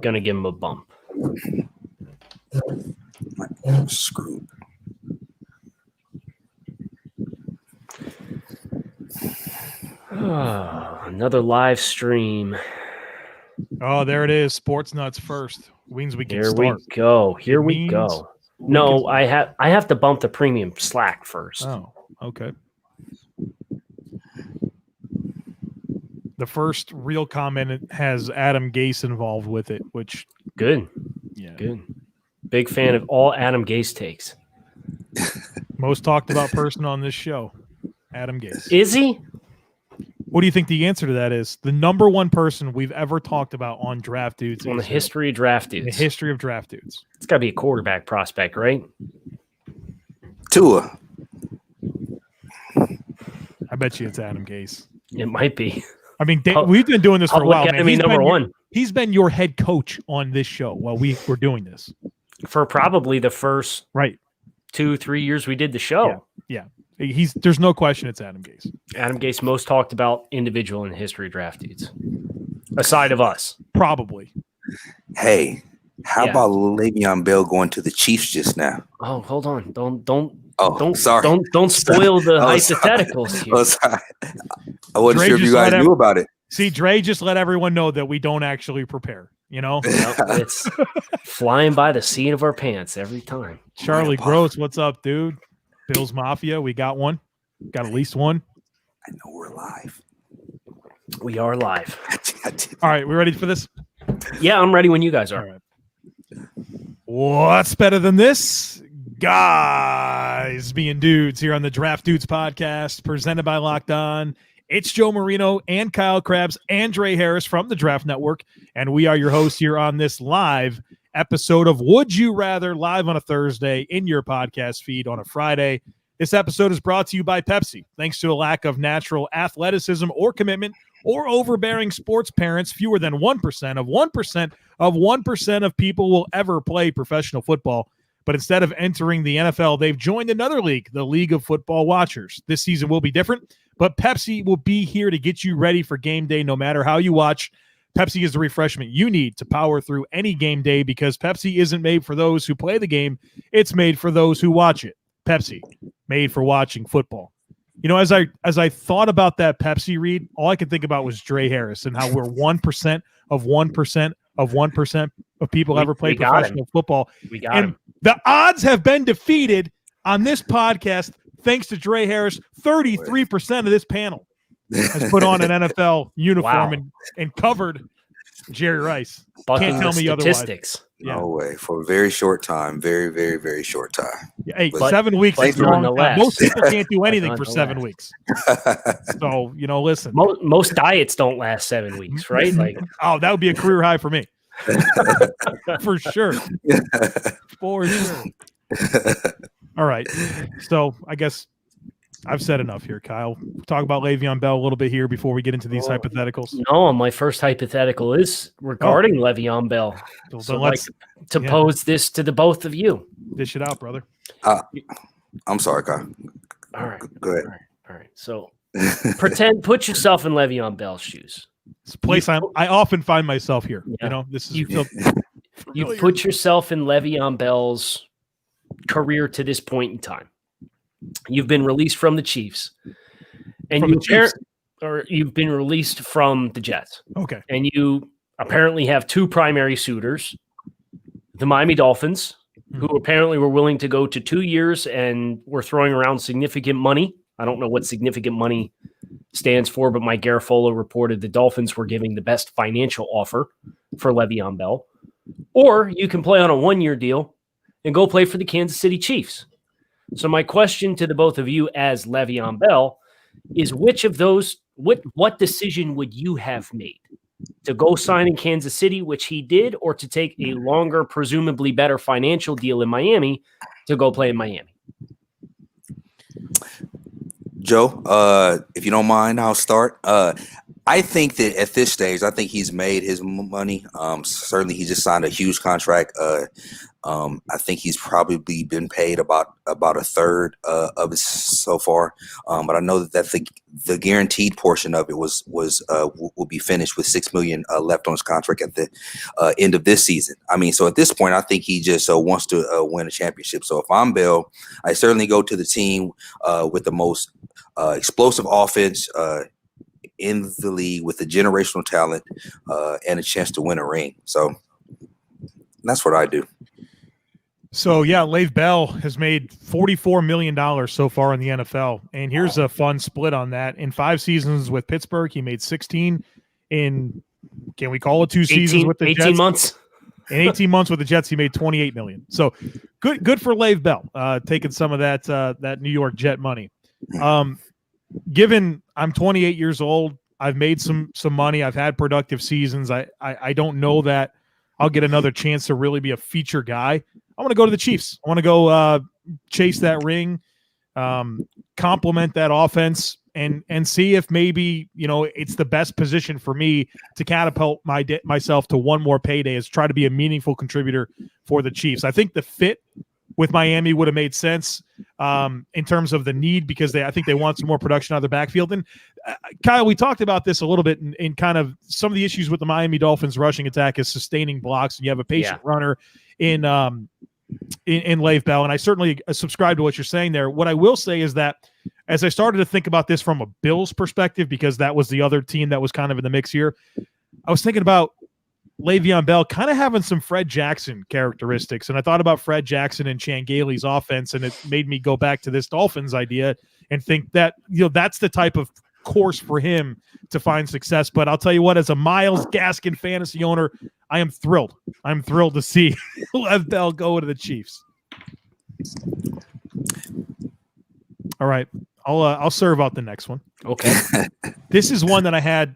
going to give him a bump. My arm's screwed. Oh, another live stream. Oh, there it is. Sports Nuts first. Means we can Here start. we go. Here we go. No, I have to bump the premium Slack first. Oh, okay. The first real comment has Adam Gase involved with it, which good. Yeah. Good. Big fan of all Adam Gase takes. Most talked about person on this show, Adam Gase. Is he? What do you think the answer to that is? The number one person we've ever talked about on Draft Dudes. On the history of Draft Dudes. The history of Draft Dudes. It's got to be a quarterback prospect, right? Tua. I bet you it's Adam Gase. It might be. I mean, we've been doing this for a while. Enemy number one. He's been your head coach on this show while we were doing this. For probably the first 2-3 years we did the show. Yeah. There's no question it's Adam Gase. Adam Gase, most talked about individual in the history of Draft Dudes. Aside of us. Probably. Hey, how about Le'Veon Bell going to the Chiefs just now? Oh, hold on. Don't sorry. Don't spoil the hypotheticals here. Oh, sorry. I wasn't sure if you guys knew about it. See, Dre just let everyone know that we don't actually prepare, you know? It's flying by the seat of our pants every time. Charlie Gross, what's up, dude? Bills Mafia, we got one. Got at least one. I know we're live. We are live. All right, we ready for this? Yeah, I'm ready when you guys are. All right. What's better than this? Guys being dudes here on the Draft Dudes podcast presented by Locked On. It's Joe Marino and Kyle Krabs and Dre Harris from the Draft Network, and we are your hosts here on this live episode of Would You Rather, live on a Thursday in your podcast feed on a Friday. This episode is brought to you by Pepsi. Thanks to a lack of natural athleticism or commitment or overbearing sports parents, fewer than 1% of people will ever play professional football. But instead of entering the NFL, they've joined another league, the League of Football Watchers. This season will be different, but Pepsi will be here to get you ready for game day no matter how you watch. Pepsi is the refreshment you need to power through any game day because Pepsi isn't made for those who play the game. It's made for those who watch it. Pepsi, made for watching football. You know, as I thought about that Pepsi read, all I could think about was Dre Harris and how we're 1% of 1% of 1% of people ever play professional football. We got him. The odds have been defeated on this podcast thanks to Dre Harris. 33% of this panel has put on an NFL uniform and covered Jerry Rice. Bucking Can't tell me statistics. otherwise. No way. For a very short time. Very, very, very short time. Yeah, hey, 7 weeks is long time. Most people can't do anything for 7 weeks. So, you know, listen. Most diets don't last 7 weeks, right? Like, that would be a career high for me. For sure. For sure. All right. So I guess I've said enough here, Kyle. We'll talk about Le'Veon Bell a little bit here before we get into these hypotheticals. No, my first hypothetical is regarding Le'Veon Bell. So let's pose this to the both of you. Dish it out, brother. I'm sorry, Kyle. All right. Go ahead. All right. So put yourself in Le'Veon Bell's shoes. It's a place I often find myself here. Yeah. You know, this is you put yourself in Le'Veon Bell's career to this point in time. You've been released from the Chiefs, and you've been released from the Jets. Okay, and you apparently have two primary suitors: the Miami Dolphins, who apparently were willing to go to 2 years and were throwing around significant money. I don't know what significant money stands for, but Mike Garafolo reported the Dolphins were giving the best financial offer for Le'Veon Bell. Or you can play on a 1-year deal and go play for the Kansas City Chiefs. So my question to the both of you as Le'Veon Bell is which of those, what decision would you have made? To go sign in Kansas City, which he did, or to take a longer, presumably better financial deal in Miami to go play in Miami? Joe, if you don't mind, I'll start. I I think that at this stage, I think he's made his money. Certainly, he just signed a huge contract. I think he's probably been paid about a third of it so far. But I know that the guaranteed portion of it will be finished with $6 million left on his contract at the end of this season. I mean, so at this point, I think he just wants to win a championship. So if I'm Bill, I certainly go to the team with the most explosive offense in the league, with the generational talent and a chance to win a ring. So that's what I do. So, yeah, Le'Veon Bell has made $44 million so far in the NFL. And here's a fun split on that. In 5 seasons with Pittsburgh, he made 16. In, can we call it 2 seasons with the Jets? 18 months. In 18 months with the Jets, he made $28 million. So good for Le'Veon Bell, taking some of that New York Jet money. Given I'm 28 years old, I've made some money. I've had productive seasons. I don't know that I'll get another chance to really be a feature guy. I want to go to the Chiefs. I want to go chase that ring, complement that offense, and see if maybe, it's the best position for me to catapult myself to one more payday, is try to be a meaningful contributor for the Chiefs. I think the fit with Miami would have made sense in terms of the need, because I think they want some more production out of the backfield. And Kyle, we talked about this a little bit in kind of some of the issues with the Miami Dolphins rushing attack is sustaining blocks, and you have a patient runner in Le'Veon Bell, and I certainly subscribe to what you're saying there. What I will say is that as I started to think about this from a Bills perspective, because that was the other team that was kind of in the mix here, I was thinking about Le'Veon Bell kind of having some Fred Jackson characteristics, and I thought about Fred Jackson and Chan Gailey's offense, and it made me go back to this Dolphins idea and think that that's the type of course for him to find success. But I'll tell you what, as a Myles Gaskin fantasy owner, I am thrilled. I'm thrilled to see Le'Veon Bell go to the Chiefs. All right, I'll serve out the next one. Okay. This is one that I had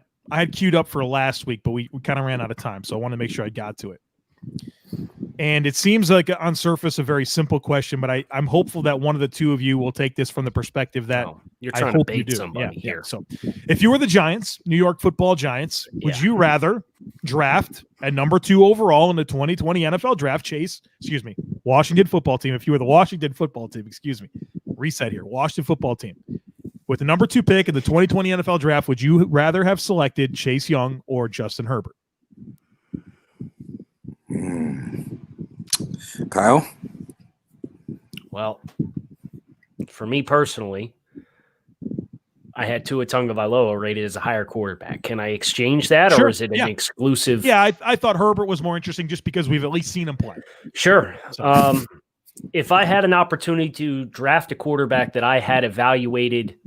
queued up for last week, but we kind of ran out of time, so I want to make sure I got to it. And it seems like on surface a very simple question, but I'm hopeful that one of the two of you will take this from the perspective that you're trying to bait somebody here. So if you were the Giants, New York Football Giants, would you rather draft at number 2 overall in the 2020 NFL draft, Washington Football Team? If you were the Washington Football Team, reset here, Washington Football Team. With the number 2 pick in the 2020 NFL draft, would you rather have selected Chase Young or Justin Herbert? Kyle? Well, for me personally, I had Tua Tagovailoa rated as a higher quarterback. Can I exchange that, or is it an exclusive? Yeah, I thought Herbert was more interesting just because we've at least seen him play. Sure. So. If I had an opportunity to draft a quarterback that I had evaluated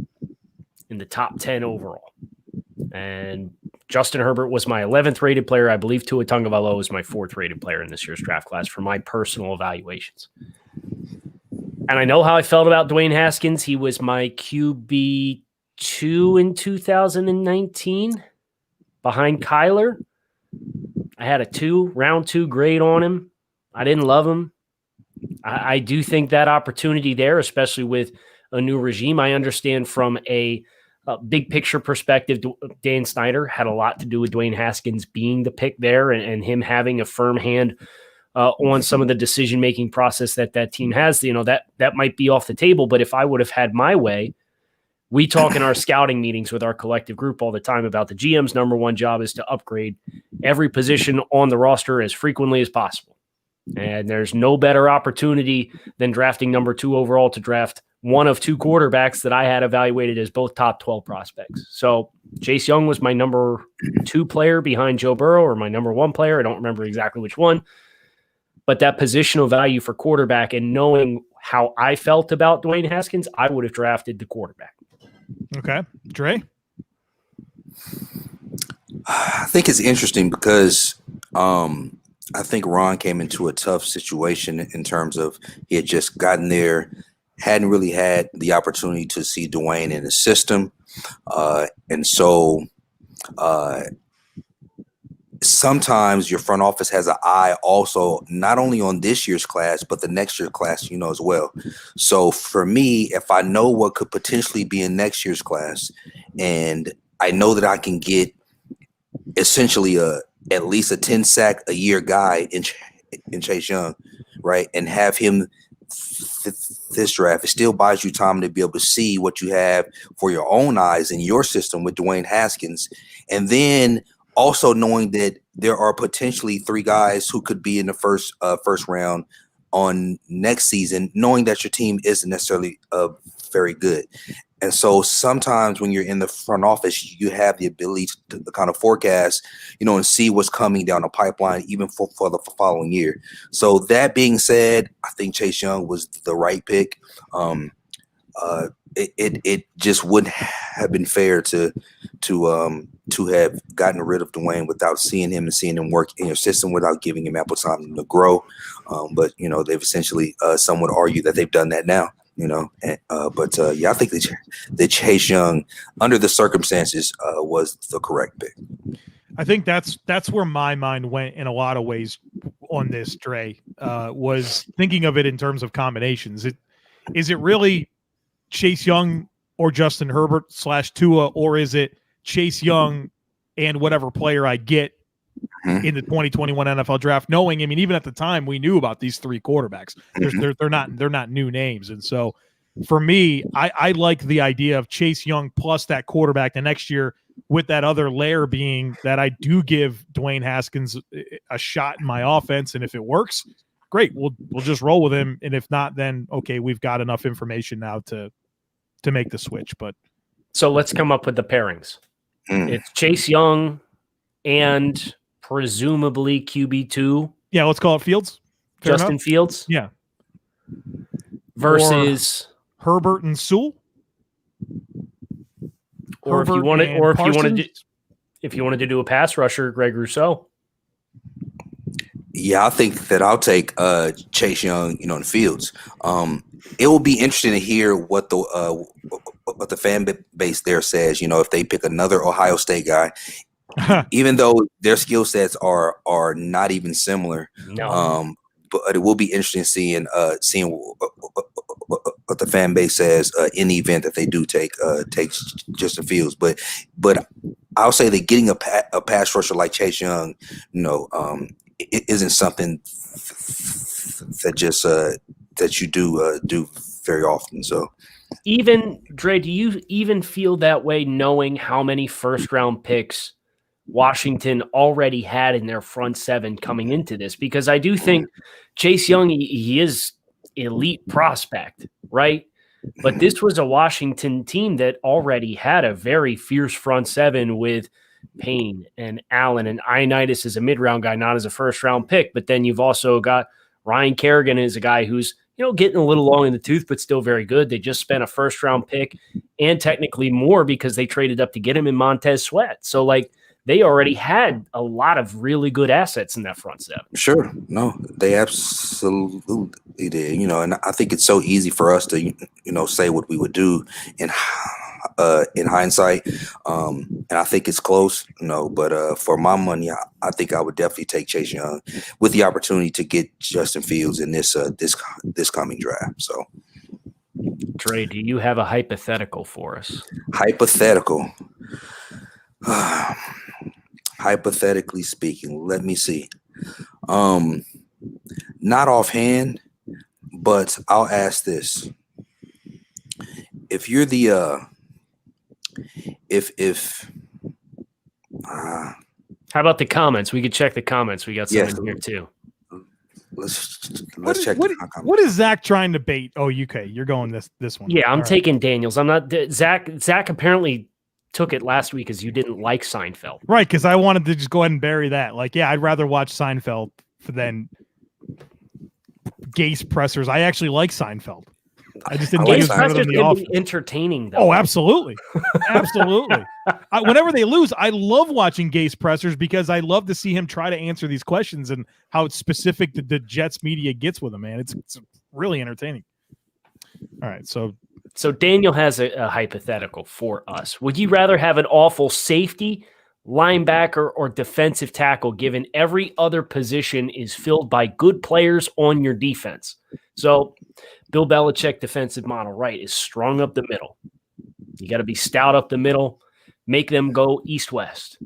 in the top 10 overall, and Justin Herbert was my 11th rated player, I believe Tua Tagovailoa was my 4th rated player in this year's draft class for my personal evaluations. And I know how I felt about Dwayne Haskins. He was my QB2 in 2019 behind Kyler. I had a round 2 grade on him. I didn't love him. I do think that opportunity there, especially with a new regime, I understand from a big picture perspective, Dan Snyder had a lot to do with Dwayne Haskins being the pick there and him having a firm hand on some of the decision-making process that team has. That might be off the table, but if I would have had my way, we talk in our scouting meetings with our collective group all the time about the GM's number one job is to upgrade every position on the roster as frequently as possible. And there's no better opportunity than drafting number 2 overall to draft one of 2 quarterbacks that I had evaluated as both top 12 prospects. So Chase Young was my number 2 player behind Joe Burrow, or my number 1 player. I don't remember exactly which one. But that positional value for quarterback, and knowing how I felt about Dwayne Haskins, I would have drafted the quarterback. Okay. Dre? I think it's interesting because I think Ron came into a tough situation in terms of he had just gotten there, hadn't really had the opportunity to see Dwayne in the system. And so sometimes your front office has an eye also not only on this year's class, but the next year's class, as well. So for me, if I know what could potentially be in next year's class, and I know that I can get essentially at least a 10 sack a year guy in Chase Young, right? And have him this draft, it still buys you time to be able to see what you have for your own eyes in your system with Dwayne Haskins. And then also knowing that there are potentially 3 guys who could be in the first round on next season, knowing that your team isn't necessarily very good. And so sometimes when you're in the front office, you have the ability to kind of forecast, and see what's coming down the pipeline, even for the following year. So that being said, I think Chase Young was the right pick. It just wouldn't have been fair to have gotten rid of Dwayne without seeing him and seeing him work in your system, without giving him ample time to grow. But they've essentially, some would argue that they've done that now. I think that Chase Young, under the circumstances, was the correct pick. I think that's where my mind went in a lot of ways on this, Dre, was thinking of it in terms of combinations. Is it really Chase Young or Justin Herbert / Tua, or is it Chase Young and whatever player I get in the 2021 NFL draft, knowing, even at the time we knew about these 3 quarterbacks. They're not new names. And so for me, I like the idea of Chase Young plus that quarterback the next year, with that other layer being that I do give Dwayne Haskins a shot in my offense. And if it works, great. We'll just roll with him. And if not, then okay, we've got enough information now to make the switch. But so let's come up with the pairings. It's Chase Young and presumably QB2. Yeah, let's call it Fields. Fair Justin enough. Fields. Yeah. Versus Herbert and Sewell. Or if you wanted to do a pass rusher, Greg Rousseau. Yeah, I think that I'll take Chase Young, in Fields. It will be interesting to hear what the fan base there says. If they pick another Ohio State guy, even though their skill sets are not even similar. No. But it will be interesting seeing what the fan base says in the event that they do take Justin Fields. But I'll say that getting a pass rusher like Chase Young, it isn't something that just that you do very often. So even Dre, do you even feel that way, knowing how many first round picks Washington already had in their front 7 coming into this? Because I do think Chase Young, he is elite prospect, right? But this was a Washington team that already had a very fierce front 7 with Payne and Allen and Ioannidis as a mid-round guy, not as a first-round pick. But then you've also got Ryan Kerrigan as a guy who's getting a little long in the tooth, but still very good. They just spent a first-round pick and technically more because they traded up to get him in Montez Sweat. So, they already had a lot of really good assets in that front 7. Sure. No, they absolutely did. And I think it's so easy for us to, say what we would do in hindsight. And I think it's close, but for my money, I think I would definitely take Chase Young with the opportunity to get Justin Fields in this coming draft. So, Trey, do you have a hypothetical for us? Hypothetical. Hypothetically speaking, let me see. Not offhand, but I'll ask this: if you're the how about the comments? We could check the comments. We got some in here too. Let's check. What is Zach trying to bait? Oh, UK, you're going this one. Yeah, I'm taking Daniels. I'm not Zach apparently took it last week because you didn't like Seinfeld. Right, because I wanted to just go ahead and bury that. I'd rather watch Seinfeld than Gase pressers. I actually like Seinfeld. I just didn't like it better than The Office. Entertaining, though. Oh, absolutely. Absolutely. Whenever they lose, I love watching Gase pressers because I love to see him try to answer these questions and how specific the Jets media gets with him, man. It's really entertaining. All right, so Daniel has a hypothetical for us. Would you rather have an awful safety, linebacker, or defensive tackle, given every other position is filled by good players on your defense? So Bill Belichick defensive model, right, is strong up the middle. You got to be stout up the middle, make them go east-west.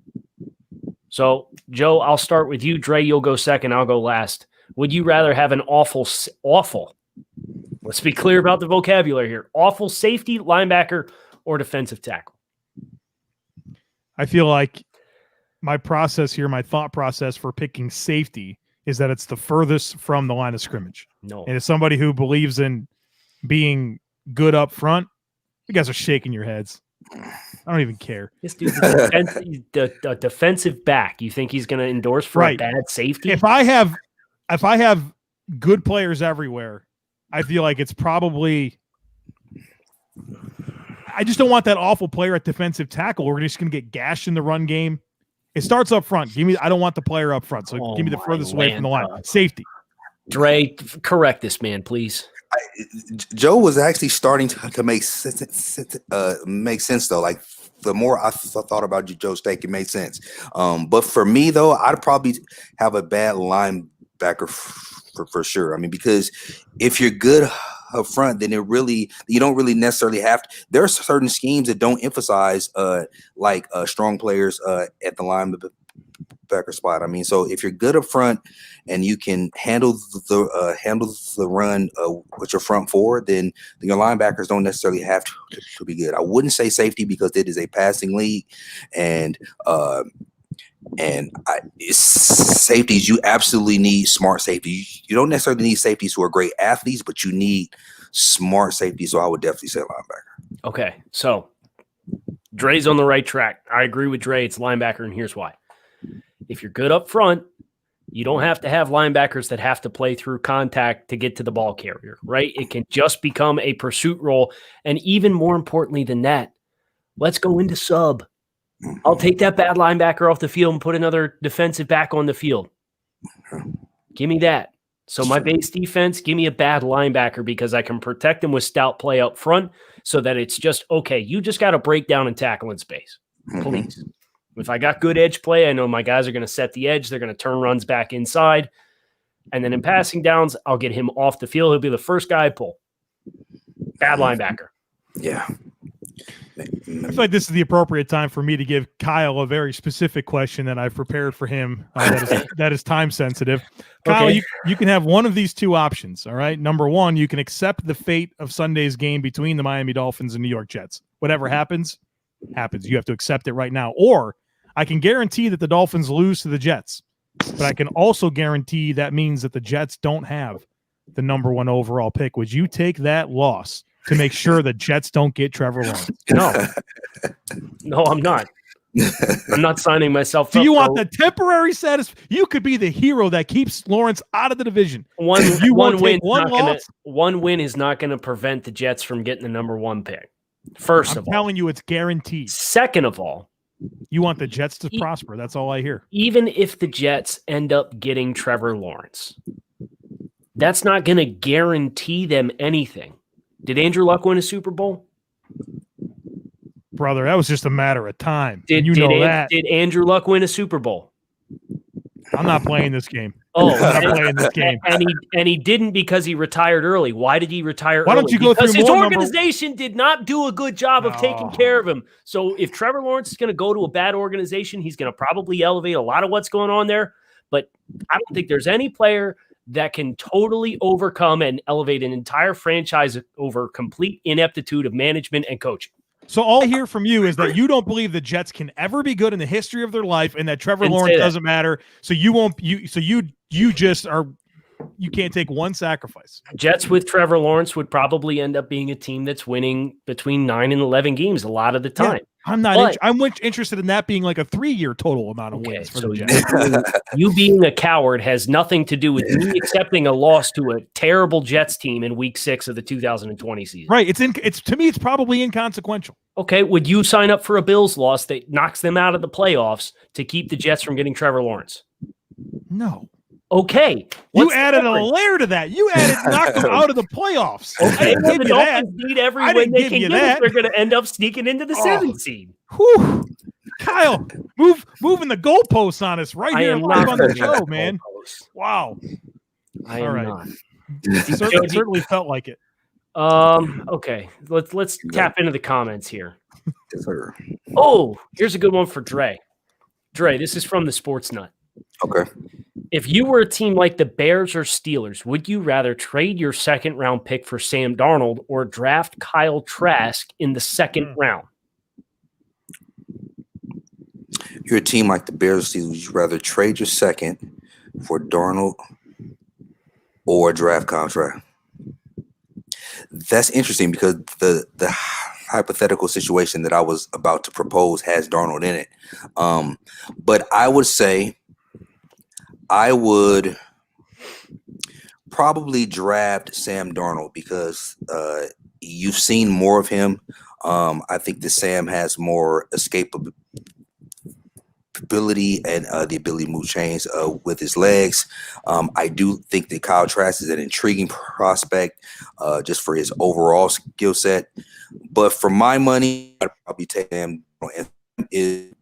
So, Joe, I'll start with you. Dre, you'll go second. I'll go last. Would you rather have an awful, let's be clear about the vocabulary here, awful safety, linebacker, or defensive tackle? I feel like my thought process for picking safety is that it's the furthest from the line of scrimmage. No. And as somebody who believes in being good up front, you guys are shaking your heads. I don't even care. This dude's a defensive back. You think he's going to endorse for a bad safety? If I have good players everywhere, I feel like it's probably – I just don't want that awful player at defensive tackle. We're just going to get gashed in the run game. It starts up front. I don't want the player up front, so give me the furthest away from the line. Safety. Dre, correct this man, please. Joe was actually starting to make sense though. Like the more I thought about Joe's take, it made sense. But for me though, I'd probably have a bad linebacker for sure. I mean, because if you're good up front, then you don't really necessarily have to. There are certain schemes that don't emphasize strong players at the linebacker spot. I mean, so if you're good up front and you can handle the run with your front four, then your linebackers don't necessarily have to be good. I wouldn't say safety because it is a passing league, and safeties, you absolutely need smart safeties. You don't necessarily need safeties who are great athletes, but you need smart safeties. So I would definitely say linebacker. Okay, so Dre's on the right track. I agree with Dre. It's linebacker, and here's why. If you're good up front, you don't have to have linebackers that have to play through contact to get to the ball carrier, right? It can just become a pursuit role. And even more importantly than that, let's go into sub. I'll take that bad linebacker off the field and put another defensive back on the field. Give me that. So my base defense, give me a bad linebacker because I can protect them with stout play up front so that it's just, okay, you just got to break down and tackle in space. Please. If I got good edge play, I know my guys are going to set the edge. They're going to turn runs back inside. And then in passing downs, I'll get him off the field. He'll be the first guy I pull. Bad linebacker. Yeah. I feel like this is the appropriate time for me to give Kyle a very specific question that I've prepared for him that is time sensitive. Kyle, Okay. you can have one of these two options, all right? Number one, you can accept the fate of Sunday's game between the Miami Dolphins and New York Jets. Whatever happens. You have to accept it right now. Or I can guarantee that the Dolphins lose to the Jets, but I can also guarantee that means that the Jets don't have the number 1 overall pick. Would you take that loss to make sure the Jets don't get Trevor Lawrence? No, I'm not. I'm not signing myself Do up. you want the temporary status? You could be the hero that keeps Lawrence out of the division. One loss? win is not going to prevent the Jets from getting the number 1 pick. First of all. I'm telling you, it's guaranteed. Second of all, you want the Jets to prosper. That's all I hear. Even if the Jets end up getting Trevor Lawrence, that's not going to guarantee them anything. Did Andrew Luck win a Super Bowl? Brother, that was just a matter of time. Did Andrew Luck win a Super Bowl? I'm not playing this game. Oh, I'm not playing this game. And he didn't because he retired early. Why did he retire early? Why don't you go because through his more organization did not do a good job of taking care of him. So if Trevor Lawrence is going to go to a bad organization, he's going to probably elevate a lot of what's going on there. But I don't think there's any player that can totally overcome and elevate an entire franchise over complete ineptitude of management and coaching. So all I hear from you is that you don't believe the Jets can ever be good in the history of their life, and that Trevor Lawrence doesn't matter. So you won't. You just are. You can't take one sacrifice. Jets with Trevor Lawrence would probably end up being a team that's winning between 9 and 11 games a lot of the time. Yeah, I'm not. I'm interested in that being like a 3-year total amount of wins for the Jets. You being a coward has nothing to do with me accepting a loss to a terrible Jets team in Week 6 of the 2020 season. Right. It's to me, it's probably inconsequential. Okay. Would you sign up for a Bills loss that knocks them out of the playoffs to keep the Jets from getting Trevor Lawrence? No. Okay. You added a layer to that. You added knock them out of the playoffs. Okay. Well, the Dolphins need every win they can get if they're going to end up sneaking into the 7th seed. Whew. Kyle, moving the goalposts on us right here live on the show, man. Wow. I am not. Certainly felt like it. Okay. Let's tap into the comments here. Yes, sir. Oh, here's a good one for Dre. Dre, this is from the Sports Nut. Okay. If you were a team like the Bears or Steelers, would you rather trade your second-round pick for Sam Darnold or draft Kyle Trask in the second round? You're a team like the Bears or Steelers, would you rather trade your second for Darnold or draft contract? That's interesting because the hypothetical situation that I was about to propose has Darnold in it. But I would say I would probably draft Sam Darnold because you've seen more of him. I think that Sam has more escapability and the ability to move chains with his legs. I do think that Kyle Trask is an intriguing prospect just for his overall skill set. But for my money, I'd probably take him. Is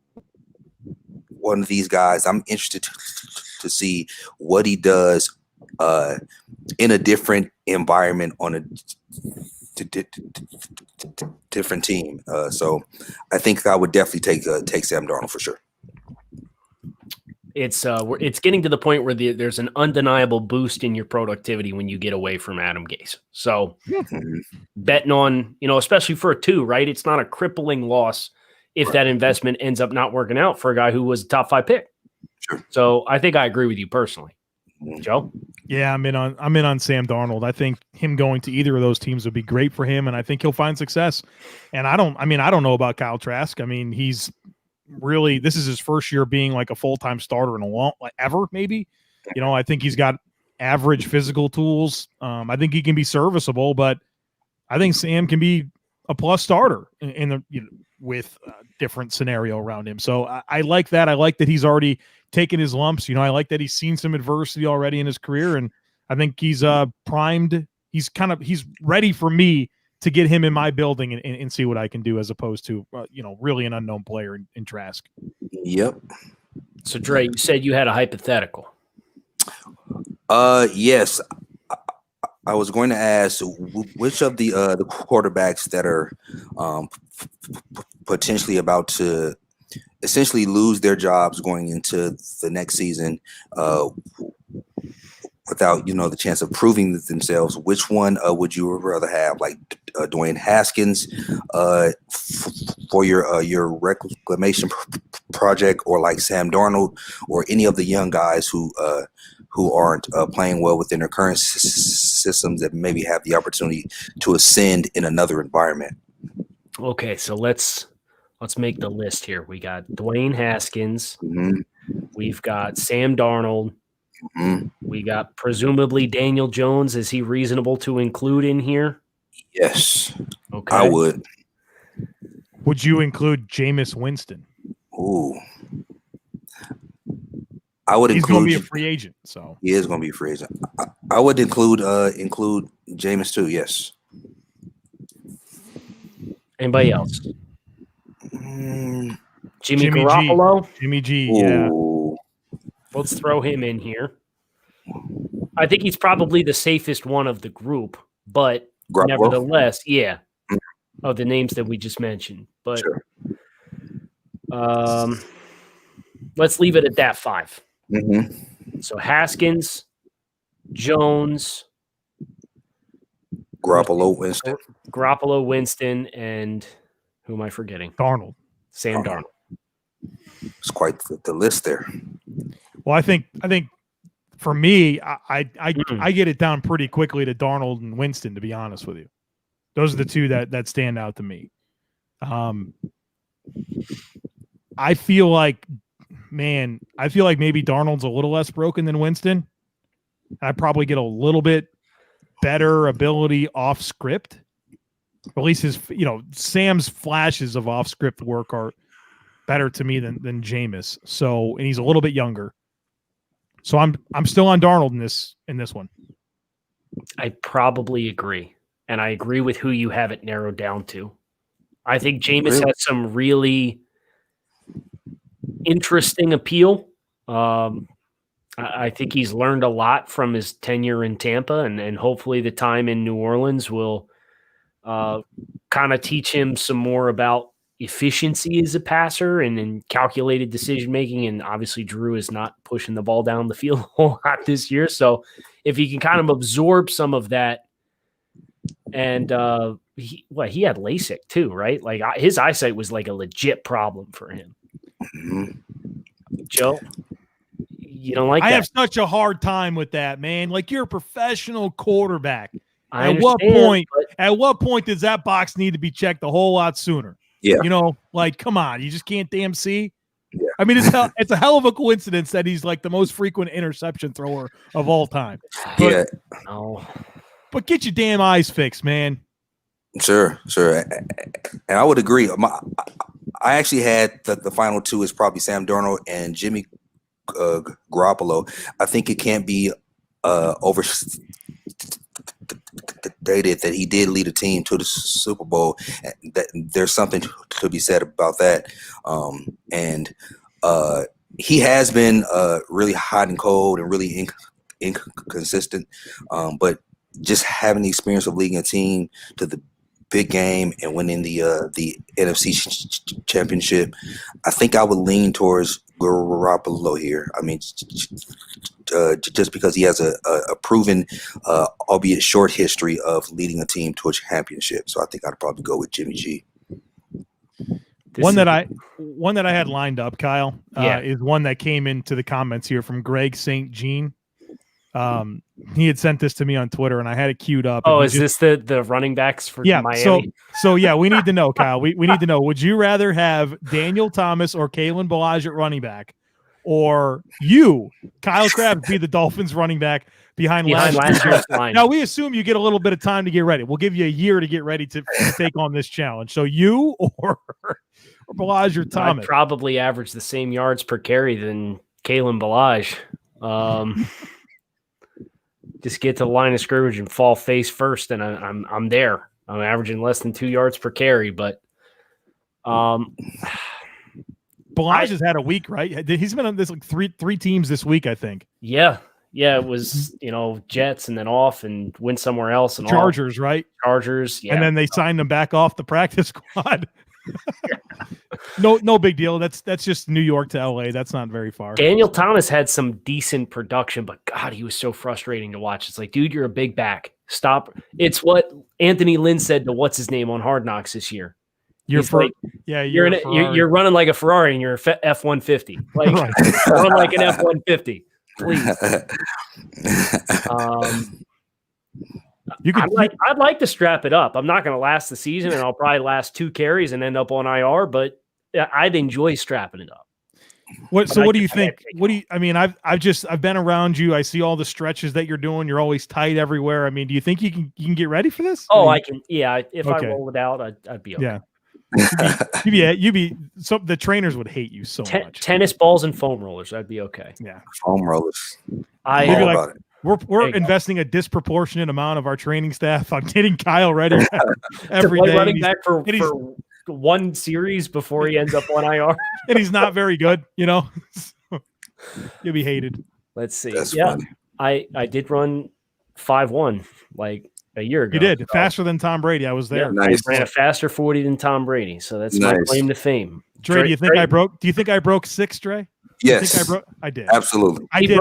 one of these guys. I'm interested to see what he does in a different environment on a different team. So I think I would definitely take Sam Darnold for sure. It's getting to the point where there's an undeniable boost in your productivity when you get away from Adam Gase. So betting on, especially for a 2, right? It's not a crippling loss if that investment ends up not working out for a guy who was a top 5 pick. Sure. So I think I agree with you personally. Joe? Yeah, I'm in on Sam Darnold. I think him going to either of those teams would be great for him, and I think he'll find success. And I don't know about Kyle Trask. I mean, he's really, this is his first year being like a full-time starter in a long, ever maybe. I think he's got average physical tools. I think he can be serviceable, but I think Sam can be a plus starter with a different scenario around him. So I like that. I like that he's already taken his lumps. I like that he's seen some adversity already in his career, and I think he's primed. He's ready for me to get him in my building and see what I can do, as opposed to really an unknown player in Trask. Yep. So Dre, you said you had a hypothetical. Yes. I was going to ask which of the quarterbacks that are potentially about to essentially lose their jobs going into the next season without the chance of proving themselves, which one would you rather have, like Dwayne Haskins for your reclamation project, or like Sam Darnold, or any of the young guys who aren't playing well within their current systems that maybe have the opportunity to ascend in another environment? Okay, so let's make the list here. We got Dwayne Haskins. Mm-hmm. We've got Sam Darnold. Mm-hmm. We got presumably Daniel Jones. Is he reasonable to include in here? Yes. Okay. I would. Would you include Jameis Winston? Ooh. I would He's include. going to be a free agent, so he is going to be a free agent. I would include Jameis too. Yes. Anybody else? Jimmy Garoppolo? Jimmy G, Ooh. yeah. Let's throw him in here. I think he's probably the safest one of the group, but nevertheless, yeah, of the names that we just mentioned. But sure. Let's leave it at that 5. Mm-hmm. So Haskins, Jones, Garoppolo, Winston, and who am I forgetting? Darnold. Sam Darnold. It's quite the list there. Well, I think for me, I get it down pretty quickly to Darnold and Winston, to be honest with you. Those are the two that stand out to me. I feel like maybe Darnold's a little less broken than Winston. I probably get a little bit better ability off script. At least his, Sam's flashes of off script work are better to me than Jameis. So, and he's a little bit younger. So I'm still on Darnold in this one. I probably agree. And I agree with who you have it narrowed down to. I think Jameis has some really interesting appeal. I think he's learned a lot from his tenure in Tampa, and hopefully the time in New Orleans will kind of teach him some more about efficiency as a passer and in calculated decision making. And obviously, Drew is not pushing the ball down the field a whole lot this year. So if he can kind of absorb some of that, and he had LASIK too, right? Like his eyesight was like a legit problem for him. Joe, you don't like that? I have such a hard time with that, man. Like, you're a professional quarterback. At what point does that box need to be checked a whole lot sooner? Yeah. You know, like, come on, you just can't damn see. Yeah. I mean, it's a hell of a coincidence that he's like the most frequent interception thrower of all time. Yeah. But get your damn eyes fixed, man. Sure. And I would agree. I actually had the final two is probably Sam Darnold and Jimmy Garoppolo. I think it can't be overstated that he did lead a team to the Super Bowl. That there's something to be said about that. And he has been really hot and cold and really inconsistent. But just having the experience of leading a team to the big game and winning the NFC championship, I think I would lean towards Garoppolo here. I mean, just because he has a proven, albeit short history of leading a team to a championship. So I think I'd probably go with Jimmy G. One that I had lined up, Kyle, is one that came into the comments here from Gres St. He had sent this to me on Twitter, and I had it queued up. Oh, is this the running backs for Miami? So yeah, we need to know, Kyle. We need to know. Would you rather have Daniel Thomas or Kalen Ballage at running back, or you, Kyle Trask, be the Dolphins running back behind last year's line? Now, we assume you get a little bit of time to get ready. We'll give you a year to get ready to take on this challenge. So you or Ballage or Thomas? I'd probably average the same yards per carry than Kalen Ballage. Just get to the line of scrimmage and fall face first, and I'm there. I'm averaging less than 2 yards per carry, but Ballage has had a week, right? He's been on this like three teams this week, I think. Yeah, it was Jets and then off and went somewhere else and Chargers, right? Chargers, yeah. And then they signed him back off the practice squad. No big deal. That's just New York to LA. That's not very far. Daniel Thomas had some decent production, but God, he was so frustrating to watch. It's like, dude, you're a big back. Stop. It's what Anthony Lynn said to what's his name on Hard Knocks this year. You're running like a Ferrari and you're a F-150. Like right. Run like an F-150, please. I'd like to strap it up. I'm not going to last the season, and I'll probably last 2 carries and end up on IR. But I'd enjoy strapping it up. What do you think? I've been around you. I see all the stretches that you're doing. You're always tight everywhere. I mean, do you think you can get ready for this? Oh, I can. Yeah, if I roll it out, I'd be okay. Yeah. So the trainers would hate you so much. Tennis balls and foam rollers. I'd be okay. Yeah, foam rollers. We're investing a disproportionate amount of our training staff on getting Kyle ready every day. Running back for one series before he ends up on IR, and he's not very good. You'll be hated. Let's see. That's funny. I did run 5.1 like a year ago. You did faster than Tom Brady. I was there. Yeah, nice. I ran a faster 40 than Tom Brady, so that's my claim to fame. Dre, do you think I broke 6, Dre? Yes, I did. Absolutely. He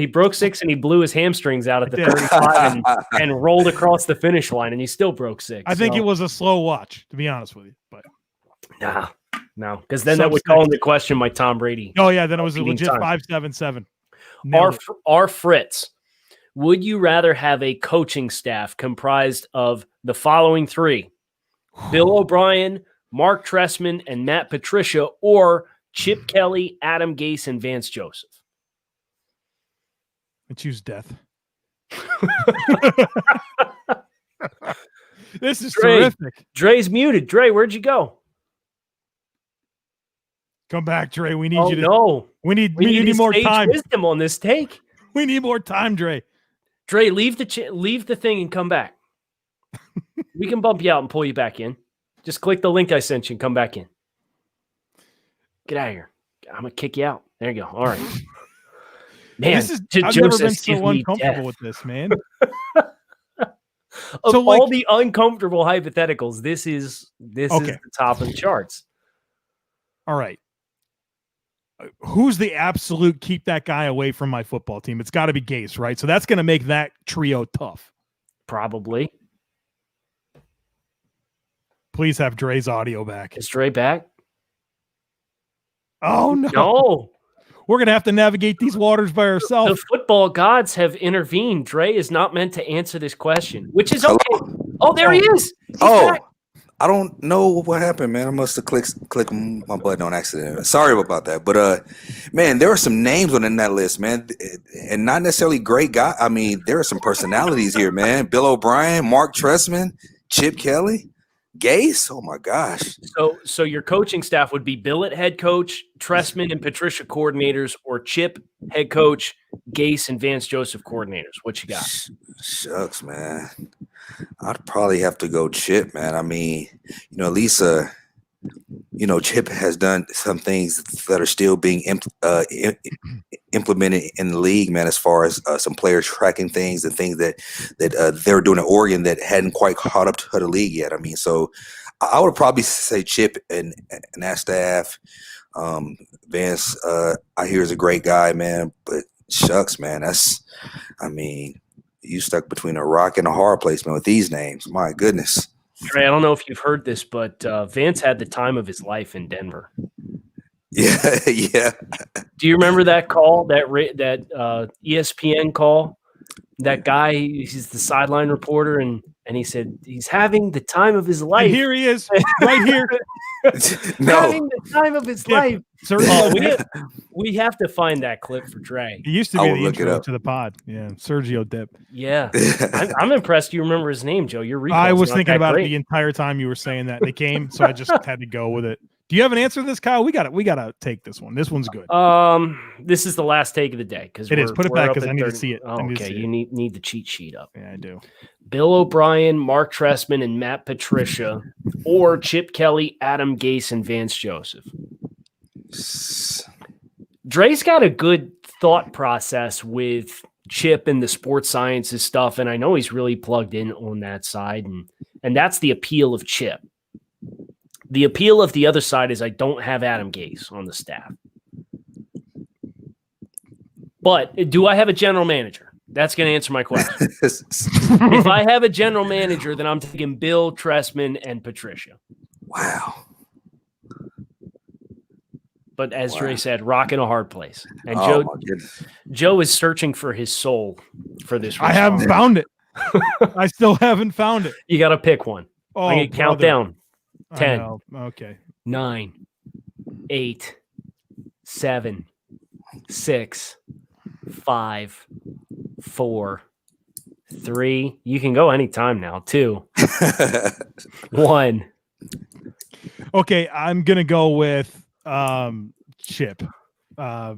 broke 6 and he blew his hamstrings out at the 35 and rolled across the finish line, and he still broke 6. I think it was a slow watch, to be honest with you. But no, because then that would call into question my Tom Brady. Oh yeah, then it was a legit 5.77. Our Fritz, would you rather have a coaching staff comprised of the following 3: Bill O'Brien, Marc Trestman, and Matt Patricia, or Chip Kelly, Adam Gase, and Vance Joseph? I choose death. This is terrific. Dre's muted. Dre, where'd you go? Come back, Dre. We need you to. No, we need more time. Wisdom on this take. We need more time, Dre. Dre, leave the thing and come back. We can bump you out and pull you back in. Just click the link I sent you and come back in. Get out of here. I'm going to kick you out. There you go. All right. Man, I've never been so uncomfortable with this, man. Of So, like- all the uncomfortable hypotheticals, this is the top of the charts. All right. Who's the absolute keep that guy away from my football team? It's got to be Gase, right? So that's going to make that trio tough. Probably. Please have Dre's audio back. Is Dre back? Oh, no. No. We're going to have to navigate these waters by ourselves. The football gods have intervened. Dre is not meant to answer this question, which is okay. Oh, there he is. He's back. I don't know what happened, man. I must have clicked my button on accident. Sorry about that. But, man, there are some names on that list, man, and not necessarily great guys. I mean, there are some personalities here, man. Bill O'Brien, Marc Trestman, Chip Kelly, Gase. Oh, my gosh. So your coaching staff would be Bill at head coach, Trestman and Patricia coordinators, or Chip head coach, Gase and Vance Joseph coordinators. What you got? Shucks, man. I'd probably have to go Chip, man. I mean, at least, Chip has done some things that are still being implemented in the league, man, as far as some players tracking things and things that they're doing at Oregon that hadn't quite caught up to the league yet. I mean, so I would probably say Chip and that staff. Vance, I hear is a great guy, man, but shucks, man, you stuck between a rock and a hard place, man, with these names. My goodness. Trey, I don't know if you've heard this, but Vance had the time of his life in Denver. Yeah, yeah. Do you remember that call, that ESPN call? That guy, he's the sideline reporter, and he said he's having the time of his life. And here he is, right here. No. Having the time of his life. We have to find that clip for Trey. He used to be the intro to the pod. Yeah, Sergio Dip. Yeah. I'm impressed you remember his name, Joe. Your recall's I was not thinking that about great. it the entire time you were saying that. They came, so I just had to go with it. Do you have an answer to this, Kyle? We got to take this one. This one's good. This is the last take of the day because it is. Put it back because I need 30. to see it. Oh, okay, you need the cheat sheet up. Yeah, I do. Bill O'Brien, Marc Trestman, and Matt Patricia, or Chip Kelly, Adam Gase, and Vance Joseph. Dre's got a good thought process with Chip and the sports sciences stuff, and I know he's really plugged in on that side, and that's the appeal of Chip. The appeal of the other side is I don't have Adam Gase on the staff. But do I have a general manager? That's going to answer my question. If I have a general manager, then I'm taking Bill, Trestman, and Patricia. Wow. But as Dre said, rock in a hard place. And Joe is searching for his soul for this. I haven't found it. I still haven't found it. You got to pick one. Oh, I can count down. 10. Okay. 9, 8, 7, 6, 5, 4, 3. You can go anytime now. 2, 1. Okay, I'm gonna go with Chip. The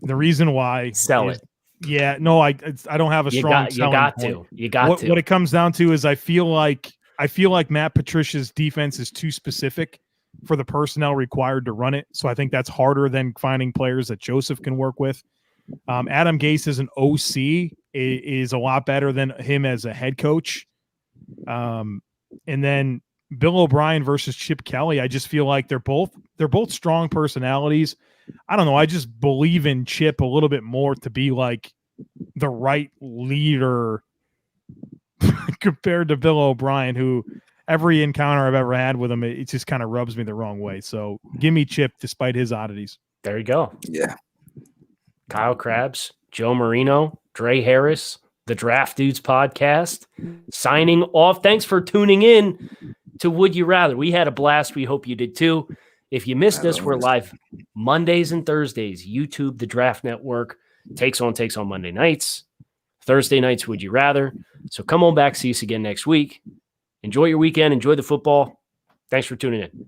reason why sell it. Yeah, no, I don't have a strong. You got to. What it comes down to is I feel like Matt Patricia's defense is too specific for the personnel required to run it. So I think that's harder than finding players that Joseph can work with. Adam Gase as an OC is a lot better than him as a head coach. And then Bill O'Brien versus Chip Kelly, I just feel like they're both strong personalities. I don't know. I just believe in Chip a little bit more to be like the right leader compared to Bill O'Brien, who every encounter I've ever had with him, it just kind of rubs me the wrong way. So give me Chip despite his oddities. There you go. Yeah. Kyle Krabs, Joe Marino, Dre Harris, the Draft Dudes podcast, signing off. Thanks for tuning in to Would You Rather. We had a blast. We hope you did too. If you missed us, we're live Mondays and Thursdays. YouTube, the Draft Network, takes on Monday nights. Thursday nights, Would You Rather. So come on back. See us again next week. Enjoy your weekend. Enjoy the football. Thanks for tuning in.